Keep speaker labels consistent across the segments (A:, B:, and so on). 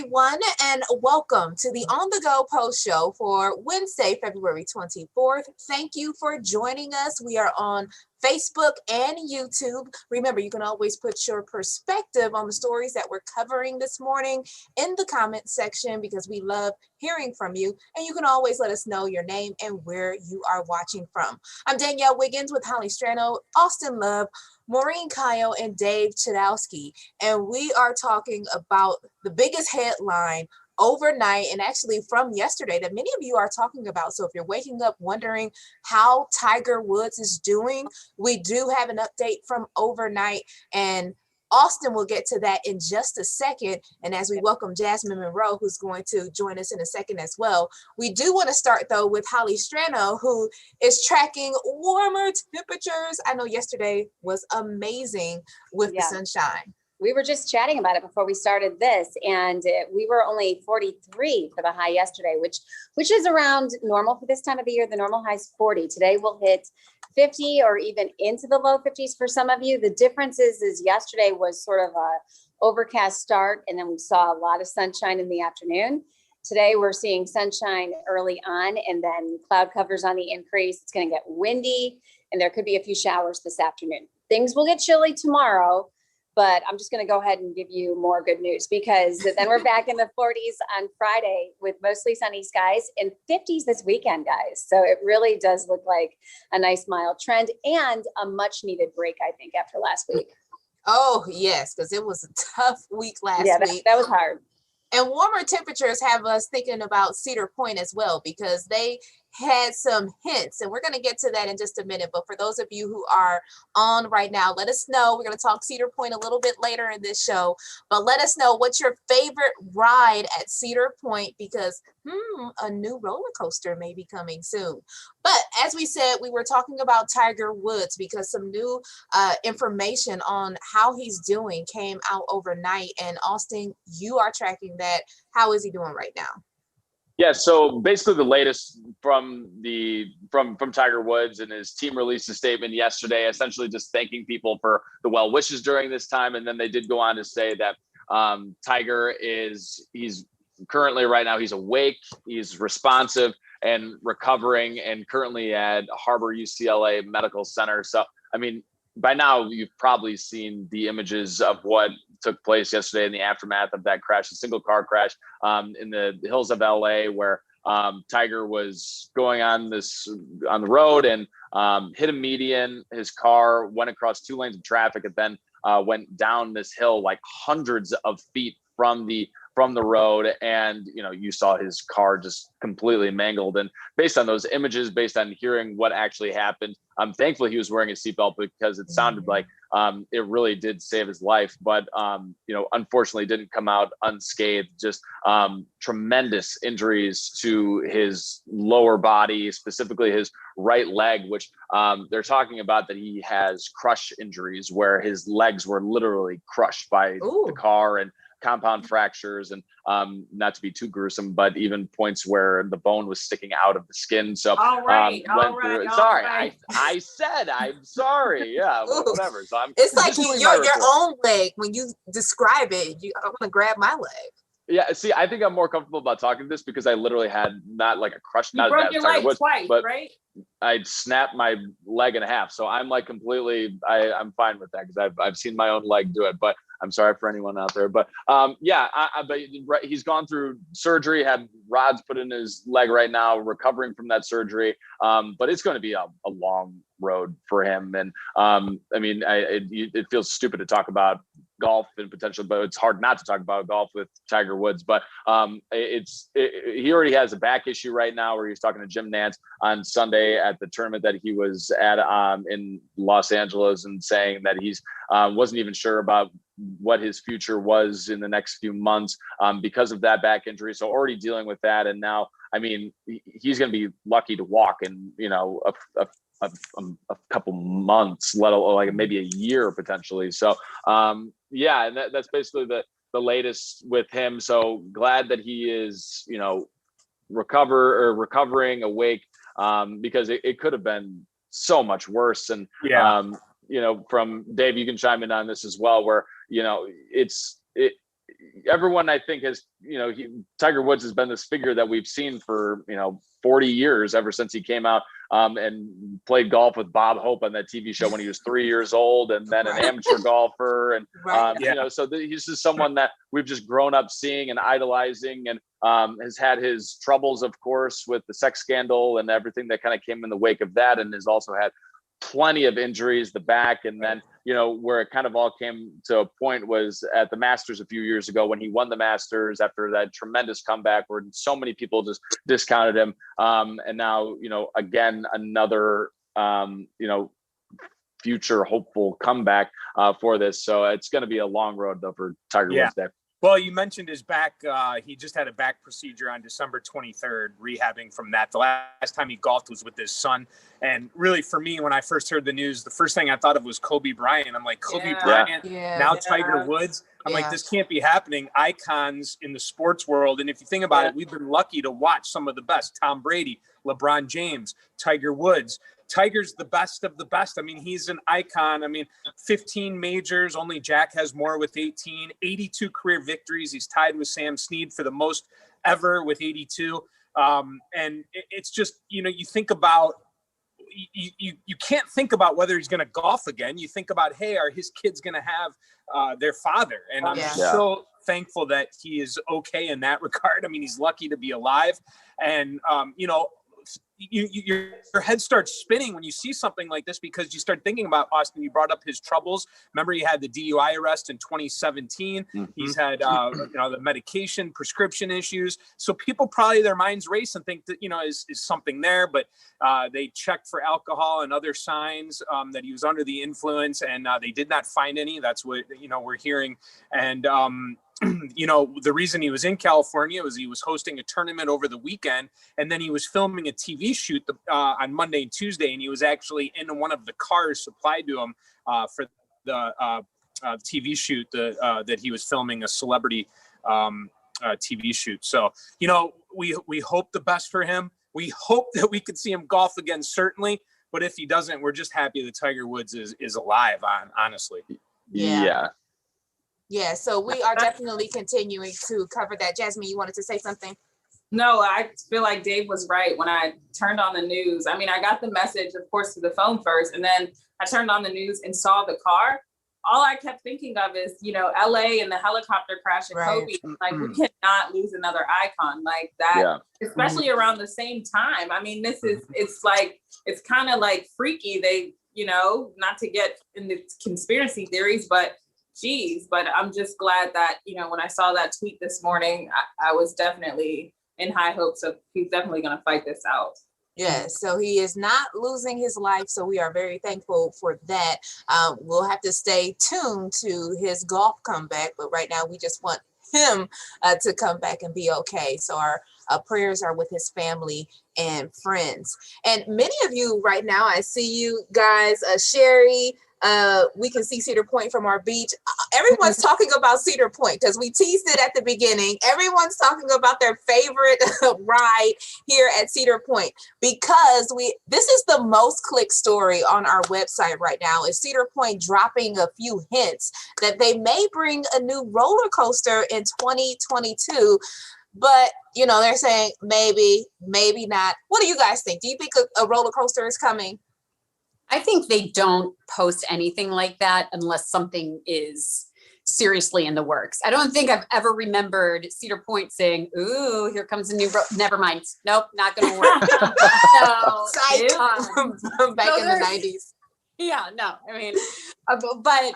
A: everyone, and welcome to the On the Go Post Show for Wednesday, February 24th. Thank you for joining us. We are on Facebook and YouTube. Remember, you can always put your perspective on the stories that we're covering this morning in the comment section because we love hearing from you. And you can always let us know your name and where you are watching from. I'm Danielle Wiggins with Holly Strano, Austin Love, Maureen Kyle, and Dave Chudowski. And we are talking about the biggest headline overnight and actually from yesterday that many of you are talking about. So if you're waking up wondering how Tiger Woods is doing, we do have an update from overnight, and Austin will get to that in just a second. And as we welcome Jasmine Monroe, who's going to join us in a second as well, we do want to start though with Holly Strano, who is tracking warmer temperatures. I know yesterday was amazing with the sunshine.
B: We were just chatting about it before we started this, and we were only 43 for the high yesterday, which is around normal for this time of the year. The normal high is 40. Today we'll hit 50 or even into the low 50s for some of you. The difference is yesterday was sort of a overcast start, and then we saw a lot of sunshine in the afternoon. Today we're seeing sunshine early on, and then cloud covers on the increase. It's going to get windy, and there could be a few showers this afternoon. Things will get chilly tomorrow, but I'm just going to go ahead and give you more good news because then we're back in the 40s on Friday with mostly sunny skies and 50s this weekend, guys. So it really does look like a nice mild trend and a much needed break, I think, after last week.
A: Oh, yes, because it was a tough week last week.
B: That was hard.
A: And warmer temperatures have us thinking about Cedar Point as well, because they had some hints, and we're going to get to that in just a minute. But for those of you who are on right now, let us know. We're going to talk Cedar Point a little bit later in this show, but let us know what's your favorite ride at Cedar Point, because a new roller coaster may be coming soon. But as we said, we were talking about Tiger Woods because some new information on how he's doing came out overnight. And Austin, you are tracking that. How is he doing right now?
C: Yeah, so basically the latest from Tiger Woods, and his team released a statement yesterday, essentially just thanking people for the well wishes during this time. And then they did go on to say that Tiger he's currently right now, he's awake, he's responsive and recovering, and currently at Harbor UCLA Medical Center. So, I mean, by now you've probably seen the images of what took place yesterday in the aftermath of that crash, a single car crash in the hills of LA, where Tiger was going on the road and hit a median. His car went across 2 lanes of traffic and then went down this hill like hundreds of feet from the road, and you saw his car just completely mangled. And based on those images, based on hearing what actually happened, I'm thankful he was wearing a seatbelt because it sounded like it really did save his life. But unfortunately, didn't come out unscathed. Just tremendous injuries to his lower body, specifically his right leg, which they're talking about that he has crush injuries, where his legs were literally crushed by the car, and compound fractures, and not to be too gruesome, but even points where the bone was sticking out of the skin. So
A: sorry,
C: I said I'm sorry. Yeah, whatever. So
A: it's like your own leg. When you describe it, I want to grab my leg.
C: Yeah, see, I think I'm more comfortable about talking this because I literally had not like a crush,
A: not broke your leg twice,
C: but
A: right?
C: I snapped my leg in half. So I'm like completely, I'm fine with that because I've seen my own leg do it. But I'm sorry for anyone out there. But but he's gone through surgery, had rods put in his leg right now, recovering from that surgery. But it's going to be a long road for him. And I mean, it feels stupid to talk about golf and potential, but it's hard not to talk about golf with Tiger Woods. But he already has a back issue right now, where he was talking to Jim Nantz on Sunday at the tournament that he was at in Los Angeles, and saying that he's wasn't even sure about what his future was in the next few months because of that back injury. So already dealing with that. And now, I mean, he's going to be lucky to walk in, a couple months, let alone like maybe a year potentially. So and that's basically the latest with him. So glad that he is, recovering, awake, because it could have been so much worse. And from Dave, you can chime in on this as well, where everyone I think has, Tiger Woods has been this figure that we've seen for, 40 years, ever since he came out and played golf with Bob Hope on that TV show when he was 3 years old, and then an amateur golfer. And, so he's just someone that we've just grown up seeing and idolizing, and has had his troubles, of course, with the sex scandal and everything that kind of came in the wake of that, and has also had plenty of injuries, the back. And then, where it kind of all came to a point was at the Masters a few years ago, when he won the Masters after that tremendous comeback where so many people just discounted him. And now, again, another, future hopeful comeback for this. So it's going to be a long road though for Tiger Woods there.
D: Well, you mentioned his back. He just had a back procedure on December 23rd, rehabbing from that. The last time he golfed was with his son. And really, for me, when I first heard the news, the first thing I thought of was Kobe Bryant. I'm like, Kobe Bryant, now Tiger Woods. I'm like, this can't be happening. Icons in the sports world. And if you think about it, we've been lucky to watch some of the best. Tom Brady, LeBron James, Tiger Woods. Tiger's the best of the best. I mean, he's an icon. I mean, 15 majors, only Jack has more with 18, 82 career victories. He's tied with Sam Snead for the most ever with 82. And it's just, you think about, you can't think about whether he's going to golf again. You think about, hey, are his kids going to have their father? And I'm so thankful that he is okay in that regard. I mean, he's lucky to be alive. And, your head starts spinning when you see something like this, because you start thinking about, Austin, you brought up his troubles. Remember, he had the DUI arrest in 2017. He's had, the medication, prescription issues. So people probably, their minds race and think that, is something there, but they checked for alcohol and other signs that he was under the influence, and they did not find any. That's what, we're hearing. And, the reason he was in California was he was hosting a tournament over the weekend, and then he was filming a TV shoot on Monday and Tuesday, and he was actually in one of the cars supplied to him for the TV shoot that he was filming, a celebrity TV shoot. So, we hope the best for him. We hope that we could see him golf again, certainly. But if he doesn't, we're just happy that Tiger Woods is alive, honestly.
A: Yeah, so we are definitely continuing to cover that. Jasmine, you wanted to say something?
E: No, I feel like Dave was right when I turned on the news. I mean, I got the message, of course, to the phone first, and then I turned on the news and saw the car. All I kept thinking of is, LA and the helicopter crash and Kobe. Like, we cannot lose another icon like that, especially around the same time. I mean, it's kind of like freaky. They, not to get into conspiracy theories, but I'm just glad that, when I saw that tweet this morning, I was definitely in high hopes of he's definitely going to fight this out.
A: Yes, so he is not losing his life. So we are very thankful for that. We'll have to stay tuned to his golf comeback. But right now, we just want him to come back and be okay. So our prayers are with his family and friends. And many of you right now, I see you guys, Sherry, we can see Cedar Point from our beach. Everyone's talking about Cedar Point because we teased it at the beginning. Everyone's talking about their favorite ride here at Cedar Point because this is the most clicked story on our website right now, is Cedar Point dropping a few hints that they may bring a new roller coaster in 2022. But, they're saying maybe not. What do you guys think? Do you think a roller coaster is coming?
F: I think they don't post anything like that unless something is seriously in the works. I don't think I've ever remembered Cedar Point saying, "Ooh, here comes a new." Never mind. Nope, not going to work.
A: Back in the 90s.
F: Yeah, no. I mean, but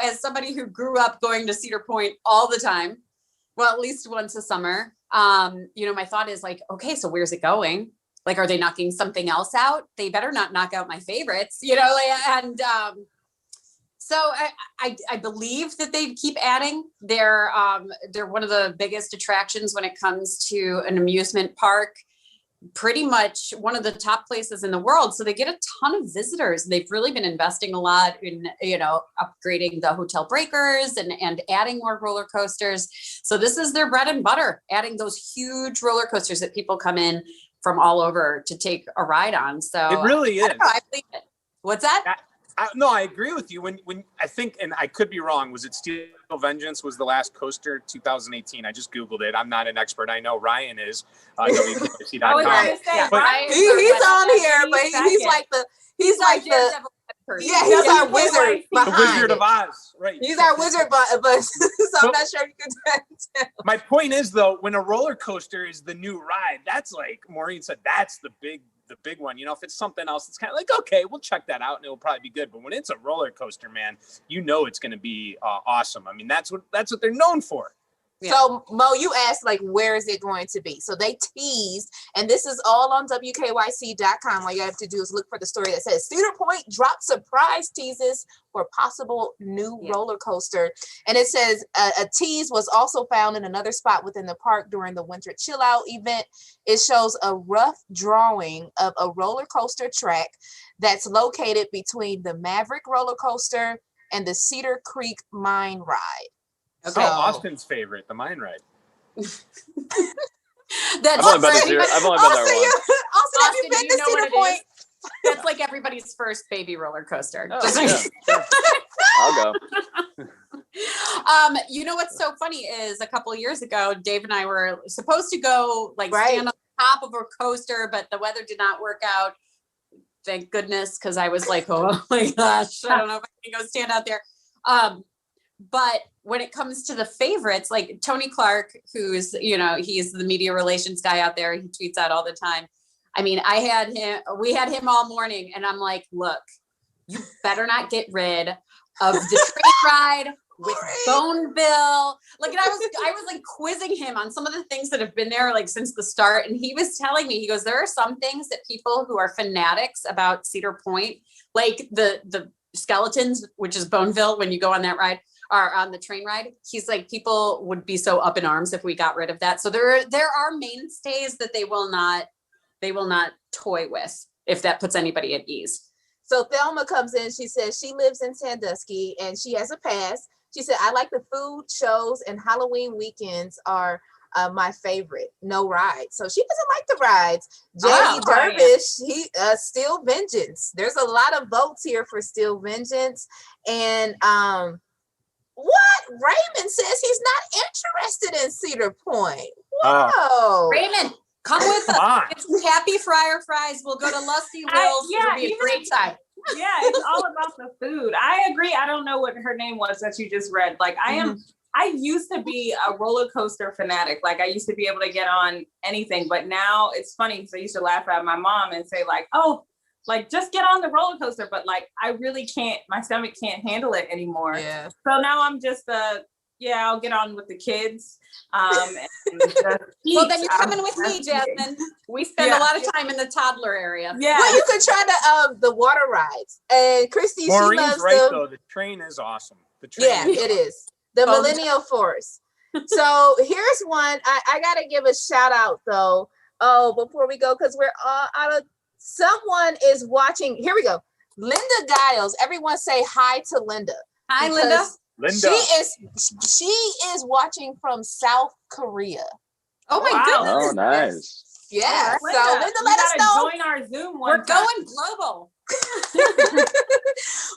F: as somebody who grew up going to Cedar Point all the time, well, at least once a summer, my thought is like, okay, so where's it going? Like, are they knocking something else out? They better not knock out my favorites, and so I believe that they keep adding. They're one of the biggest attractions when it comes to an amusement park, pretty much one of the top places in the world. So they get a ton of visitors. They've really been investing a lot in, upgrading the hotel breakers and adding more roller coasters. So this is their bread and butter, adding those huge roller coasters that people come in from all over to take a ride on. So
D: it really is.
F: I believe it. What's that?
D: No, I agree with you. When I think, and I could be wrong, was it Steel Vengeance was the last coaster 2018? I just Googled it. I'm not an expert. I know Ryan is. WKYC.com.
E: I was gonna say,
F: Yeah.
E: Ryan is
A: He's
E: our
A: on here, but he's like the he's like the
F: Daredevil person.
A: yeah, he's our
E: WKYC.
A: wizard
D: The
A: behind
D: Wizard
A: it.
D: of Oz, right?
A: He's our wizard, but so I'm not sure you can tell.
D: My point is, though, when a roller coaster is the new ride, that's like Maureen said, that's the big one. You know, if it's something else, it's kind of like, okay, we'll check that out and it'll probably be good. But when it's a roller coaster, man, you know it's going to be awesome. I mean, that's what they're known for.
F: Yeah.
A: So Mo, you asked like, where is it going to be? So they teased, and this is all on WKYC.com. All you have to do is look for the story that says Cedar Point dropped surprise teases for possible new roller coaster. And it says a tease was also found in another spot within the park during the winter chill out event. It shows a rough drawing of a roller coaster track that's located between the Maverick roller coaster and the Cedar Creek Mine Ride.
D: So Austin's favorite, the mine ride.
F: That's
C: I've only been there once.
A: Austin, have you been to Cedar Point?
F: That's like everybody's first baby roller coaster.
C: Oh, yeah, sure. I'll go.
F: You know what's so funny is a couple of years ago, Dave and I were supposed to go stand on top of a coaster, but the weather did not work out. Thank goodness, because I was like, oh my gosh, I don't know if I can go stand out there. But when it comes to the favorites, like Tony Clark, who's, he's the media relations guy out there. He tweets out all the time. I mean, we had him all morning and I'm like, look, you better not get rid of the train ride with Boneville. Like, and I was like quizzing him on some of the things that have been there like since the start. And he was telling me, he goes, there are some things that people who are fanatics about Cedar Point, like the skeletons, which is Boneville, when you go on that ride, are on the train ride. He's like, people would be so up in arms if we got rid of that. So there are mainstays that they will not toy with, if that puts anybody at ease.
A: So Thelma comes in, she says she lives in Sandusky and she has a pass. She said, I like the food shows and Halloween weekends are my favorite. No rides. So she doesn't like the rides. J.D. Dervish, Steel Vengeance. There's a lot of votes here for Steel Vengeance. And what? Raymond says he's not interested in Cedar Point. Whoa.
F: Raymond, come with us. Get some happy fryer fries. We'll go to Lusty Will's. It'll be a great time.
E: Yeah, it's all about the food. I agree. I don't know what her name was that you just read. Like I used to be a roller coaster fanatic. Like I used to be able to get on anything, but now it's funny because I used to laugh at my mom and say like, oh, like just get on the roller coaster. But like, I really can't, my stomach can't handle it anymore.
A: Yeah.
E: So now I'm just I'll get on with the kids.
F: Well, then you're coming with me, Jasmine. We spend a lot of time in the toddler area.
E: Yeah.
A: Well, you could try the water rides. And Christy,
D: Maureen's
A: she loves
D: right, though. The train is awesome. The train
A: it is. The Millennial Force. So here's one. I gotta give a shout out though. Oh, before we go, because we're all out of. Someone is watching. Here we go. Linda Giles. Everyone say hi to Linda.
F: Hi, Linda.
A: She is watching from South Korea.
F: Oh my goodness.
C: Oh, nice.
A: Yeah.
E: Linda,
A: So Linda, let us know.
E: Join our Zoom.
F: We're going global.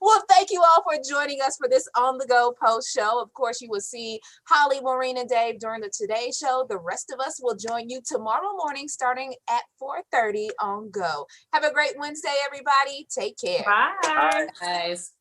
A: Well, thank you all for joining us for this On The Go post show. Of course, you will see Holly, Maureen, and Dave during the Today Show. The rest of us will join you tomorrow morning starting at 4:30 on Go. Have a great Wednesday, everybody. Take care.
E: Bye.
F: Guys.